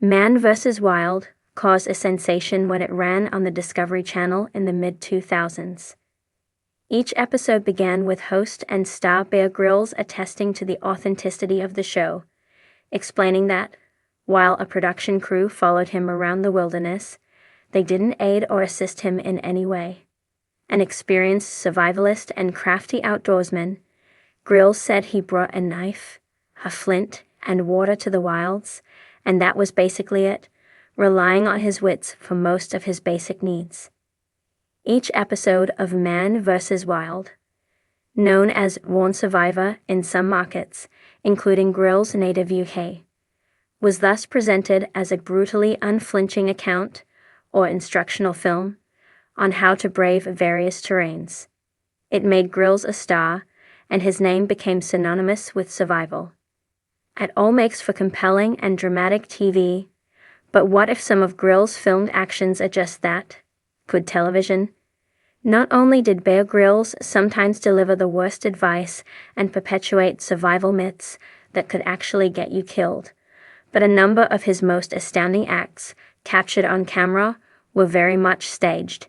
Man vs. Wild caused a sensation when it ran on the Discovery Channel in the mid-2000s. Each episode began with host and star Bear Grylls attesting to the authenticity of the show, explaining that, while a production crew followed him around the wilderness, they didn't aid or assist him in any way. An experienced survivalist and crafty outdoorsman, Grylls said he brought a knife, a flint, and water to the wilds, and that was basically it, relying on his wits for most of his basic needs. Each episode of Man vs. Wild, known as Born Survivor in some markets, including Grylls' native UK, was thus presented as a brutally unflinching account, or instructional film, on how to brave various terrains. It made Grylls a star, and his name became synonymous with survival. It all makes for compelling and dramatic TV, but what if some of Grylls' filmed actions are just that? Good television? Not only did Bear Grylls sometimes deliver the worst advice and perpetuate survival myths that could actually get you killed, but a number of his most astounding acts, captured on camera, were very much staged.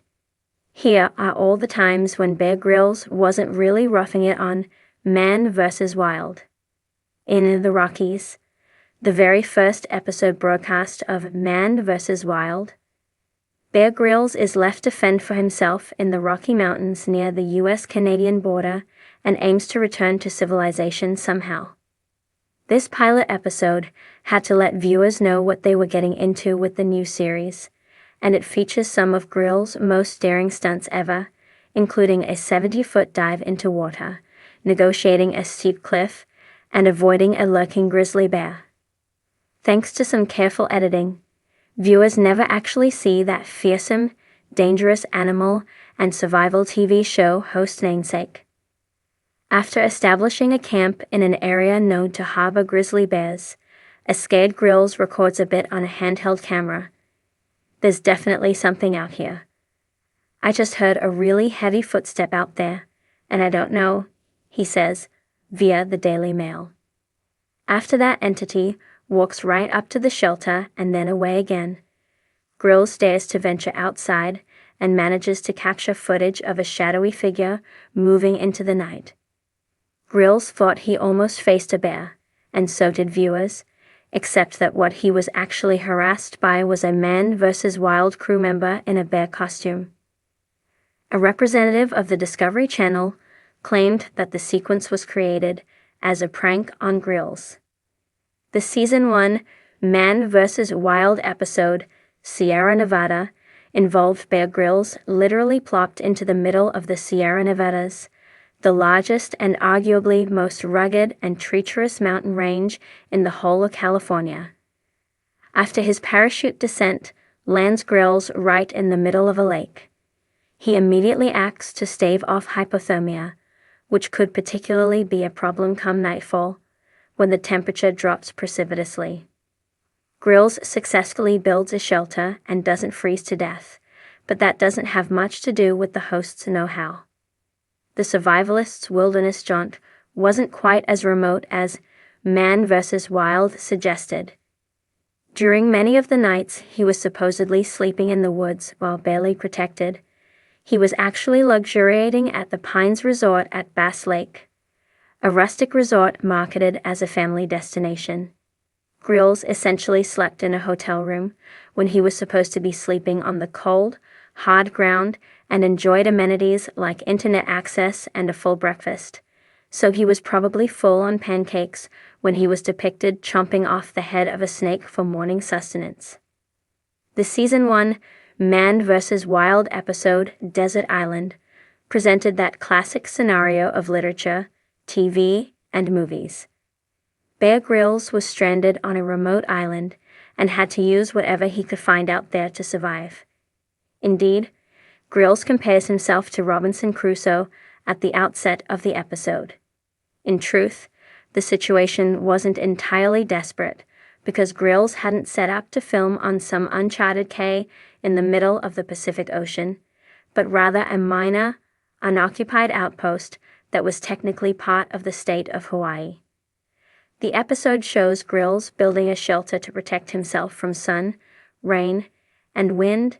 Here are all the times when Bear Grylls wasn't really roughing it on Man vs. Wild. In the Rockies, the very first episode broadcast of Man vs. Wild, Bear Grylls is left to fend for himself in the Rocky Mountains near the US-Canadian border and aims to return to civilization somehow. This pilot episode had to let viewers know what they were getting into with the new series, and it features some of Grylls' most daring stunts ever, including a 70-foot dive into water, negotiating a steep cliff, and avoiding a lurking grizzly bear. Thanks to some careful editing, viewers never actually see that fearsome, dangerous animal and survival TV show host namesake. After establishing a camp in an area known to harbor grizzly bears, a scared Grylls records a bit on a handheld camera. There's definitely something out here. I just heard a really heavy footstep out there, and I don't know, he says, via the Daily Mail. After that entity walks right up to the shelter and then away again, Grylls dares to venture outside and manages to capture footage of a shadowy figure moving into the night. Grylls thought he almost faced a bear, and so did viewers, except that what he was actually harassed by was a Man vs. Wild crew member in a bear costume. A representative of the Discovery Channel claimed that the sequence was created as a prank on Grylls. The Season 1 Man vs. Wild episode, Sierra Nevada, involved Bear Grylls literally plopped into the middle of the Sierra Nevadas, the largest and arguably most rugged and treacherous mountain range in the whole of California. After his parachute descent lands Grylls right in the middle of a lake. He immediately acts to stave off hypothermia, which could particularly be a problem come nightfall, when the temperature drops precipitously. Grylls successfully builds a shelter and doesn't freeze to death, but that doesn't have much to do with the host's know-how. The survivalist's wilderness jaunt wasn't quite as remote as Man vs. Wild suggested. During many of the nights he was supposedly sleeping in the woods while barely protected, he was actually luxuriating at the Pines Resort at Bass Lake, a rustic resort marketed as a family destination. Grylls essentially slept in a hotel room when he was supposed to be sleeping on the cold, hard ground and enjoyed amenities like internet access and a full breakfast, so he was probably full on pancakes when he was depicted chomping off the head of a snake for morning sustenance. The Season 1 Man vs. Wild episode, Desert Island, presented that classic scenario of literature, TV, and movies. Bear Grylls was stranded on a remote island and had to use whatever he could find out there to survive. Indeed, Grylls compares himself to Robinson Crusoe at the outset of the episode. In truth, the situation wasn't entirely desperate, because Grylls hadn't set up to film on some uncharted cay in the middle of the Pacific Ocean, but rather a minor, unoccupied outpost that was technically part of the state of Hawaii. The episode shows Grylls building a shelter to protect himself from sun, rain, and wind,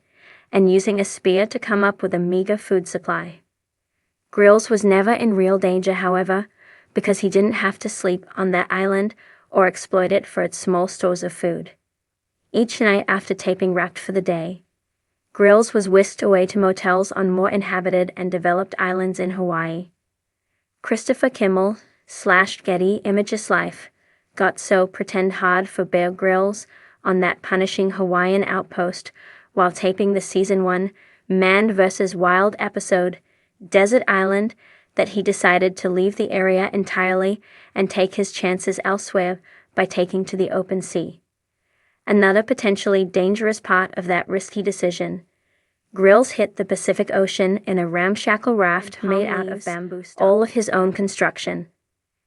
and using a spear to come up with a meager food supply. Grylls was never in real danger, however, because he didn't have to sleep on that island or exploit it for its small stores of food. Each night after taping wrapped for the day, Grylls was whisked away to motels on more inhabited and developed islands in Hawaii. Christopher Kimmel / Getty Images Life got so pretend hard for Bear Grylls on that punishing Hawaiian outpost while taping the Season 1 Man vs. Wild episode, Desert Island, that he decided to leave the area entirely and take his chances elsewhere by taking to the open sea. Another potentially dangerous part of that risky decision, Grylls hit the Pacific Ocean in a ramshackle raft made out of bamboo stalks, all of his own construction.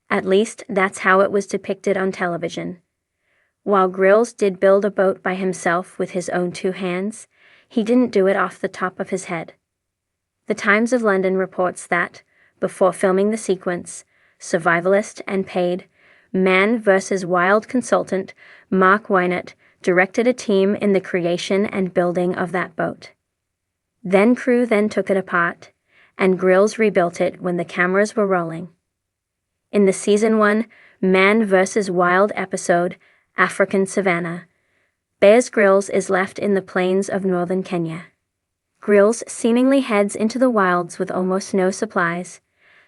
At least, that's how it was depicted on television. While Grylls did build a boat by himself with his own 2 hands, he didn't do it off the top of his head. The Times of London reports that, before filming the sequence, survivalist and paid Man vs. Wild consultant Mark Wynott directed a team in the creation and building of that boat. Crew took it apart, and Grylls rebuilt it when the cameras were rolling. In the Season 1 Man vs. Wild episode, African Savannah, Bear Grylls is left in the plains of northern Kenya. Grylls seemingly heads into the wilds with almost no supplies,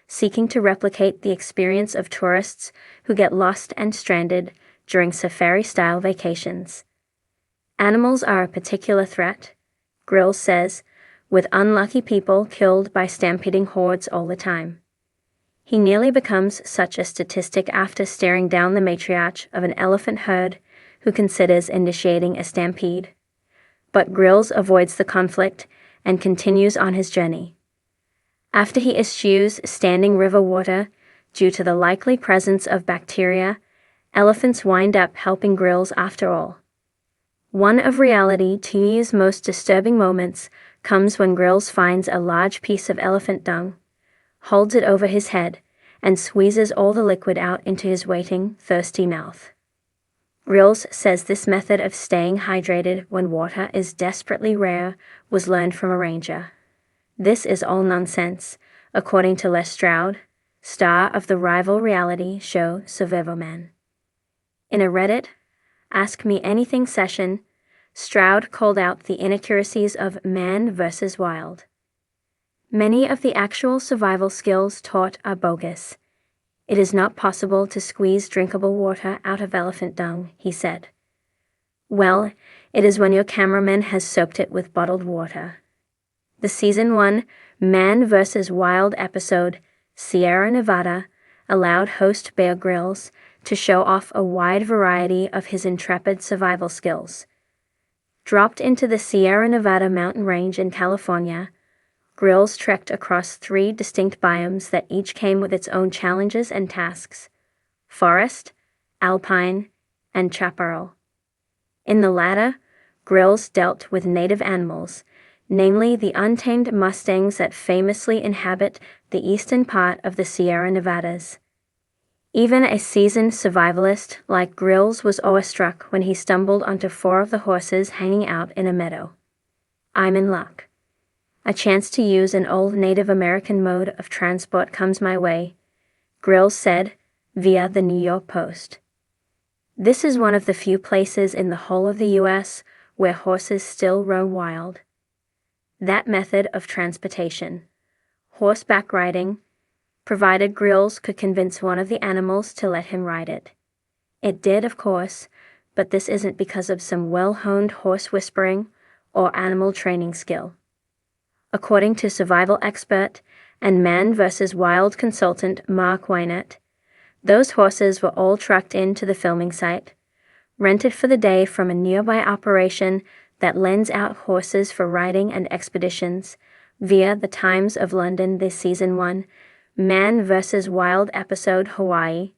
seeking to replicate the experience of tourists who get lost and stranded during safari-style vacations. Animals are a particular threat, Grylls says, with unlucky people killed by stampeding hordes all the time. He nearly becomes such a statistic after staring down the matriarch of an elephant herd who considers initiating a stampede. But Grylls avoids the conflict and continues on his journey. After he eschews standing river water due to the likely presence of bacteria, elephants wind up helping Grylls after all. One of reality TV's most disturbing moments comes when Grylls finds a large piece of elephant dung, holds it over his head, and squeezes all the liquid out into his waiting, thirsty mouth. Grylls says this method of staying hydrated when water is desperately rare was learned from a ranger. This is all nonsense, according to Les Stroud, star of the rival reality show Survivorman. In a Reddit Ask Me Anything session, Stroud called out the inaccuracies of Man vs. Wild. Many of the actual survival skills taught are bogus. It is not possible to squeeze drinkable water out of elephant dung, he said. Well, it is when your cameraman has soaked it with bottled water. The Season 1 Man vs. Wild episode, Sierra Nevada, allowed host Bear Grylls to show off a wide variety of his intrepid survival skills. Dropped into the Sierra Nevada mountain range in California, Grylls trekked across 3 distinct biomes that each came with its own challenges and tasks: forest, alpine, and chaparral. In the latter, Grylls dealt with native animals, namely the untamed mustangs that famously inhabit the eastern part of the Sierra Nevadas. Even a seasoned survivalist like Grylls was awestruck when he stumbled onto 4 of the horses hanging out in a meadow. I'm in luck. A chance to use an old Native American mode of transport comes my way, Grylls said, via the New York Post. This is one of the few places in the whole of the U.S. where horses still roam wild. That method of transportation, horseback riding, provided Grylls could convince one of the animals to let him ride it. It did, of course, but this isn't because of some well-honed horse whispering or animal training skill. According to survival expert and Man vs. Wild consultant Mark Wynott, those horses were all trucked into the filming site, rented for the day from a nearby operation that lends out horses for riding and expeditions, via the Times of London. This Season 1 Man vs. Wild episode, Hawaii.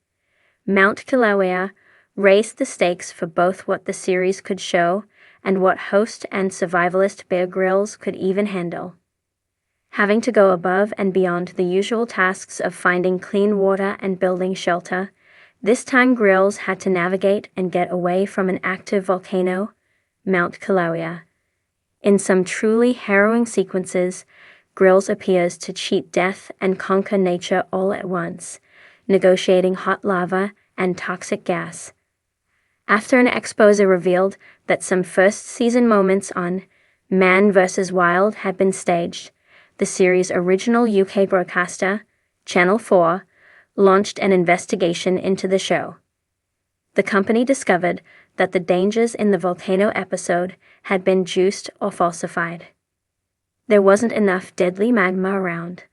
Mount Kilauea raised the stakes for both what the series could show and what host and survivalist Bear Grylls could even handle. Having to go above and beyond the usual tasks of finding clean water and building shelter, This time Grills had to navigate and get away from an active volcano, Mount Kilauea. In some truly harrowing sequences, Grills appears to cheat death and conquer nature all at once, negotiating hot lava and toxic gas. After an expose revealed that some first-season moments on Man vs. Wild had been staged, the series' original UK broadcaster, Channel 4, launched an investigation into the show. The company discovered that the dangers in the volcano episode had been juiced or falsified. There wasn't enough deadly magma around,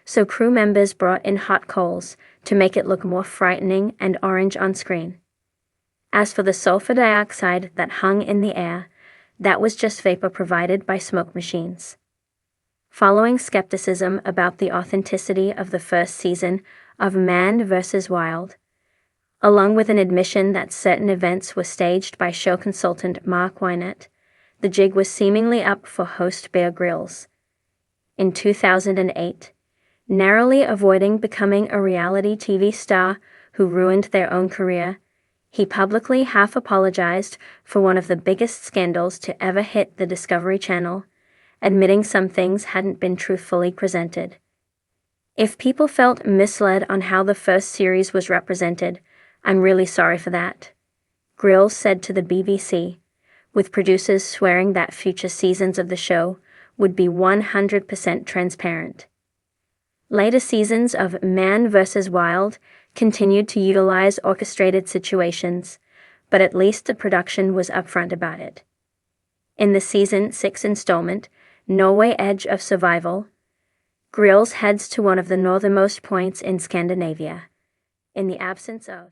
so crew members brought in hot coals to make it look more frightening and orange on screen. As for the sulfur dioxide that hung in the air, that was just vapor provided by smoke machines. Following skepticism about the authenticity of the first season of Man vs. Wild, along with an admission that certain events were staged by show consultant Mark Wynett, the jig was seemingly up for host Bear Grylls. In 2008, narrowly avoiding becoming a reality TV star who ruined their own career, he publicly half-apologized for one of the biggest scandals to ever hit the Discovery Channel, admitting some things hadn't been truthfully presented. If people felt misled on how the first series was represented, I'm really sorry for that, Grills said to the BBC, with producers swearing that future seasons of the show would be 100% transparent. Later seasons of Man vs. Wild continued to utilize orchestrated situations, but at least the production was upfront about it. In the season 6 installment, Norway Edge of Survival, Grills heads to one of the northernmost points in Scandinavia. In the absence of